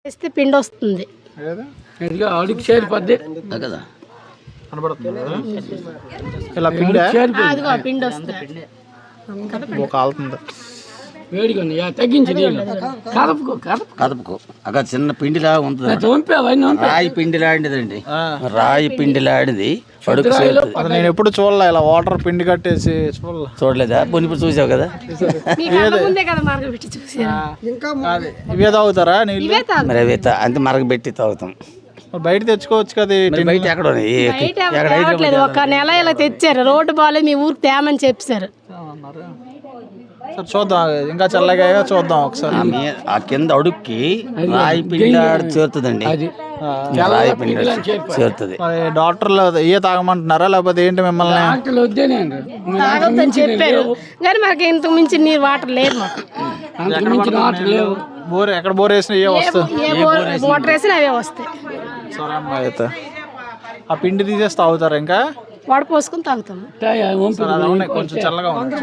వేస్తే పిండి వస్తుంది ఆడికి చేరిపోద్ది కదా ఇలా పిండి అదిగో ఆ పిండి వస్తుంది కాలుతుంది. వేడిగా తగ్గించి కదపకు అక్కడ చిన్న పిండిలా ఉంటుంది, రాయి పిండిలాంటిదండి, రాయి పిండిలాంటిది అడుగు చేరుతుంది. అది నేను ఎప్పుడు చూడలే, ఇలా వాటర్ పిండి కట్టేసి చూడలేదా? ఇప్పుడు చూసావు కదా. మీ కళ్ళ ముందే కదా మరగబెట్టి చూసారు. ఇవే తాగుతారా నీళ్ళు? ఇవే తాగు. మరి అవి అంత మరగబెట్టి తాగుతాం. మరి బయట తెచ్చుకోవచ్చు కదా. మరి బయట ఎక్కడ ఉన్నాయి? బయట తేవట్లేదు, ఒక నెల ఇలా తెచ్చారు. రోడ్డు బాగాలేదు, మీ ఊరికి తేమని చెప్పారు. సరే చూద్దాం, ఇంకా చల్లగా చూద్దాం ఒకసారి. ఆ కింద అడుక్కి రాయి పిండి చేరుతుందండి, రాయి పిండి చేరుతుంది. మరి డాక్టర్లు ఇవే తాగమంటున్నారా లేకపోతే ఏంటి మిమ్మల్ని? తాగొద్దని చెప్పారు కానీ మాకు ఇంతకు మించి నీరు వాటర్ లేదు. మాకు బోర్ ఎక్కడ బోర్ వేసినా ఇవే వస్తాయి, ఏ మోటార్ వేసినా అవే వస్తాయి. సరే అమ్మా, అయితే ఆ పిండి తీసేసి తాగుతారా? ఇంకా వడ పోసుకుని తాగుతాము. కొంచెం చల్లగా ఉంది.